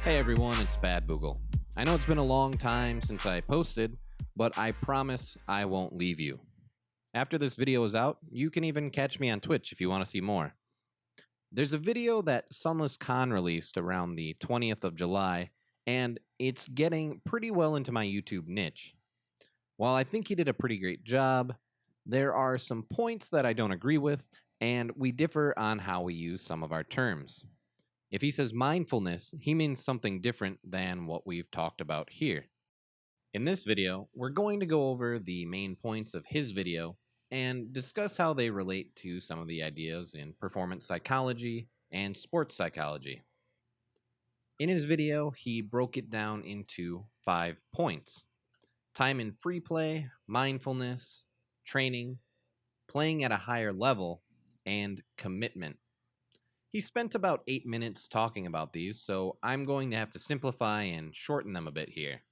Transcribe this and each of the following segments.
Hey everyone, it's Bad Boogl. I know it's been a long time since I posted, but I promise I won't leave you. After this video is out, you can even catch me on Twitch if you want to see more. There's a video that Sunless released around the 20th of July, and it's getting pretty well into my YouTube niche. While I think he did a pretty great job, there are some points that I don't agree with, and we differ on how we use some of our terms. If he says mindfulness, he means something different than what we've talked about here. In this video, we're going to go over the main points of his video and discuss how they relate to some of the ideas in performance psychology and sports psychology. In his video, he broke it down into 5 points: time in free play, mindfulness, training, playing at a higher level, and commitment. He spent about 8 minutes talking about these, so I'm going to have to simplify and shorten them a bit here.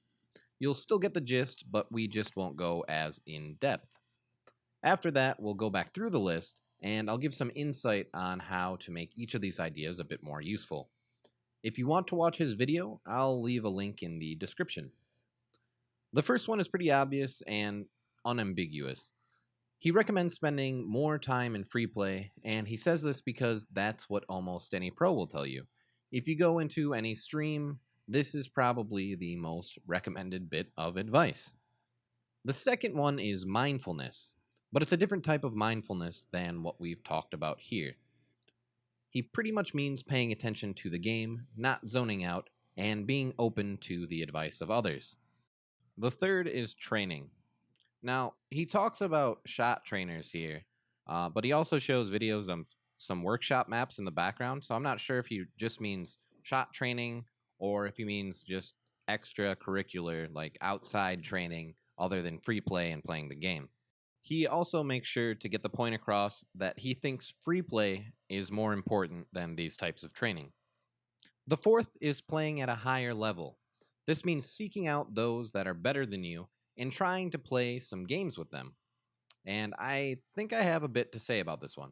You'll still get the gist, but we just won't go as in depth. After that, we'll go back through the list, and I'll give some insight on how to make each of these ideas a bit more useful. If you want to watch his video, I'll leave a link in the description. The first one is pretty obvious and unambiguous. He recommends spending more time in free play, and he says this because that's what almost any pro will tell you. If you go into any stream, this is probably the most recommended bit of advice. The second one is mindfulness, but it's a different type of mindfulness than what we've talked about here. He pretty much means paying attention to the game, not zoning out, and being open to the advice of others. The third is training. Now, he talks about shot trainers here, but he also shows videos of some workshop maps in the background, so I'm not sure if he just means shot training or if he means just extracurricular, like outside training, other than free play and playing the game. He also makes sure to get the point across that he thinks free play is more important than these types of training. The fourth is playing at a higher level. This means seeking out those that are better than you and trying to play some games with them. And I think I have a bit to say about this one.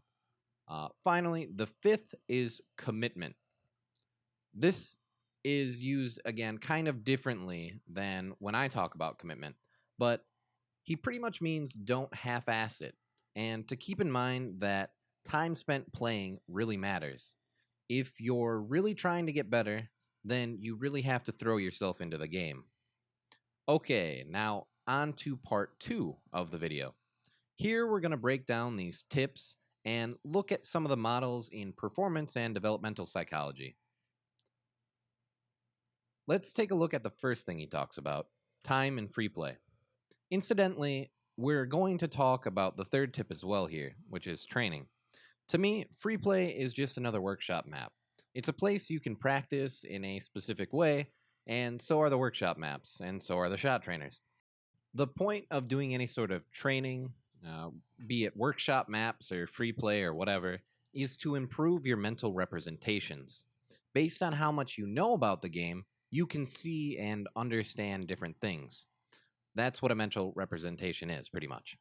Finally, the fifth is commitment. This is used again kind of differently than when I talk about commitment, but he pretty much means don't half ass it, and to keep in mind that time spent playing really matters. If you're really trying to get better, then you really have to throw yourself into the game. Okay, now on to part 2 of the video. Here we're going to break down these tips and look at some of the models in performance and developmental psychology. Let's take a look at the first thing he talks about: time and free play. Incidentally, we're going to talk about the third tip as well here, which is training. To me, free play is just another workshop map. It's a place you can practice in a specific way, and so are the workshop maps, and so are the shot trainers. The point of doing any sort of training, be it workshop maps or free play or whatever, is to improve your mental representations. Based on how much you know about the game, you can see and understand different things. That's what a mental representation is, pretty much.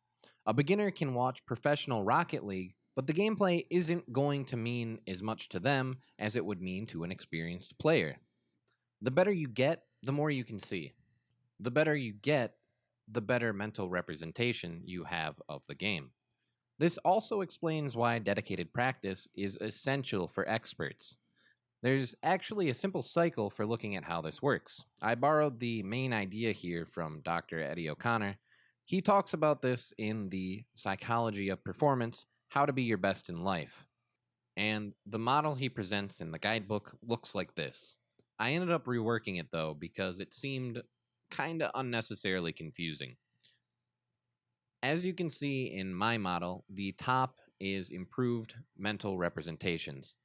A beginner can watch professional Rocket League, but the gameplay isn't going to mean as much to them as it would mean to an experienced player. The better you get, the more you can see. The better you get, the better mental representation you have of the game. This also explains why dedicated practice is essential for experts. There's actually a simple cycle for looking at how this works. I borrowed the main idea here from Dr. Eddie O'Connor. He talks about this in the Psychology of Performance: How to Be Your Best in Life. And the model he presents in the guidebook looks like this. I ended up reworking it though because it seemed kinda unnecessarily confusing. As you can see in my model, the top is improved mental representations.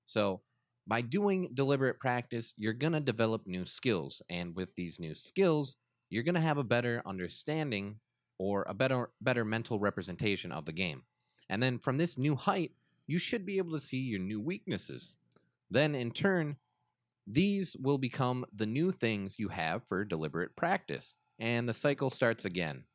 So, by doing deliberate practice, you're going to develop new skills, and with these new skills, you're going to have a better understanding or a better mental representation of the game. And then from this new height, you should be able to see your new weaknesses. Then in turn, these will become the new things you have for deliberate practice, and the cycle starts again.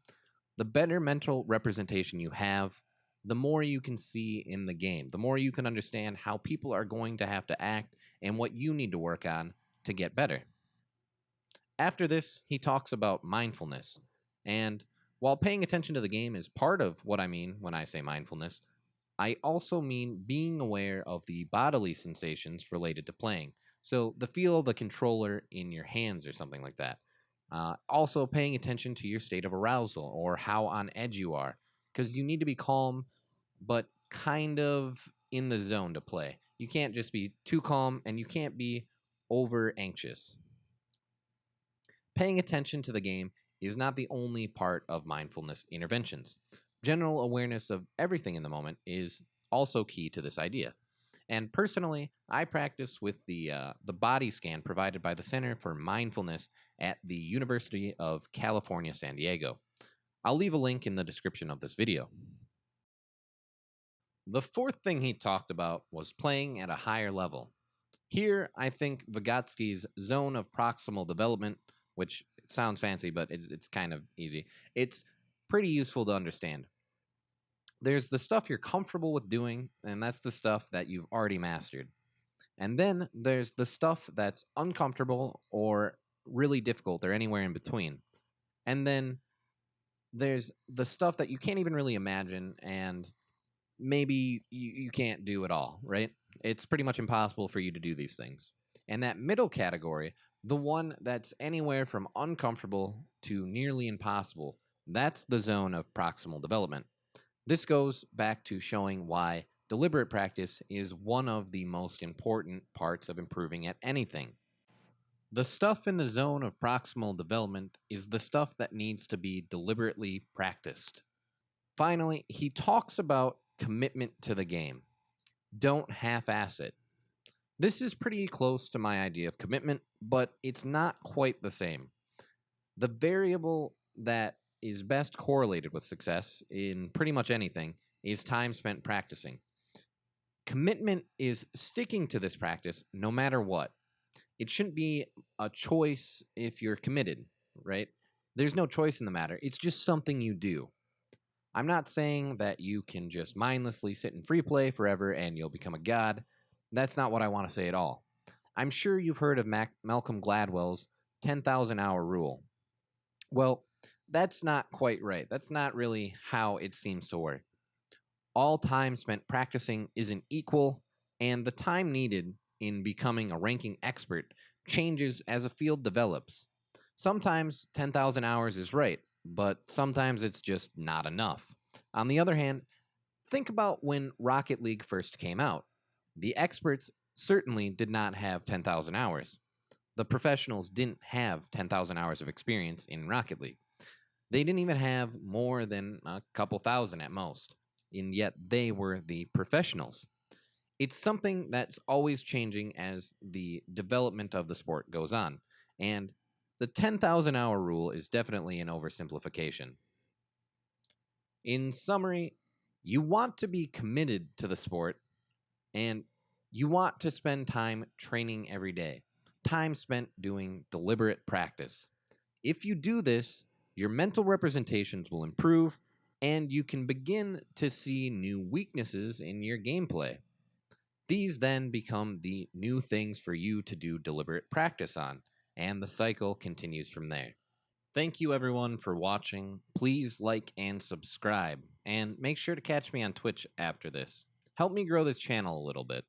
The better mental representation you have, the more you can see in the game, the more you can understand how people are going to have to act and what you need to work on to get better. After this, he talks about mindfulness. And while paying attention to the game is part of what I mean when I say mindfulness, I also mean being aware of the bodily sensations related to playing. So, the feel of the controller in your hands or something like that. Also, paying attention to your state of arousal or how on edge you are, because you need to be calm, but kind of in the zone to play. You can't just be too calm and you can't be over anxious. Paying attention to the game is not the only part of mindfulness interventions. General awareness of everything in the moment is also key to this idea. And personally, I practice with the body scan provided by the Center for Mindfulness at the University of California, San Diego. I'll leave a link in the description of this video. The fourth thing he talked about was playing at a higher level. Here, I think Vygotsky's zone of proximal development, which sounds fancy, but it's kind of easy, it's pretty useful to understand. There's the stuff you're comfortable with doing, and that's the stuff that you've already mastered. And then there's the stuff that's uncomfortable or really difficult or anywhere in between. And then there's the stuff that you can't even really imagine and maybe you can't do at all, right? It's pretty much impossible for you to do these things. And that middle category, the one that's anywhere from uncomfortable to nearly impossible, that's the zone of proximal development. This goes back to showing why deliberate practice is one of the most important parts of improving at anything. The stuff in the zone of proximal development is the stuff that needs to be deliberately practiced. Finally, he talks about commitment to the game. Don't half-ass it. This is pretty close to my idea of commitment, but it's not quite the same. The variable that is best correlated with success in pretty much anything is time spent practicing. Commitment is sticking to this practice no matter what. It shouldn't be a choice if you're committed, right? There's no choice in the matter. It's just something you do. I'm not saying that you can just mindlessly sit in free play forever and you'll become a god. That's not what I want to say at all. I'm sure you've heard of Malcolm Gladwell's 10,000 hour rule. Well, that's not quite right. That's not really how it seems to work. All time spent practicing isn't equal, and the time needed in becoming a ranking expert changes as a field develops. Sometimes 10,000 hours is right, but sometimes it's just not enough. On the other hand, think about when Rocket League first came out. The experts certainly did not have 10,000 hours. The professionals didn't have 10,000 hours of experience in Rocket League. They didn't even have more than a couple thousand at most, and yet they were the professionals. It's something that's always changing as the development of the sport goes on, and the 10,000 hour rule is definitely an oversimplification. In summary, you want to be committed to the sport, and you want to spend time training every day, time spent doing deliberate practice. If you do this, your mental representations will improve, and you can begin to see new weaknesses in your gameplay. These then become the new things for you to do deliberate practice on, and the cycle continues from there. Thank you everyone for watching. Please like and subscribe, and make sure to catch me on Twitch after this. Help me grow this channel a little bit.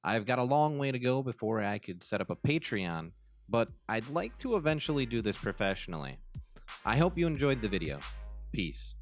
I've got a long way to go before I could set up a Patreon, but I'd like to eventually do this professionally. I hope you enjoyed the video. Peace.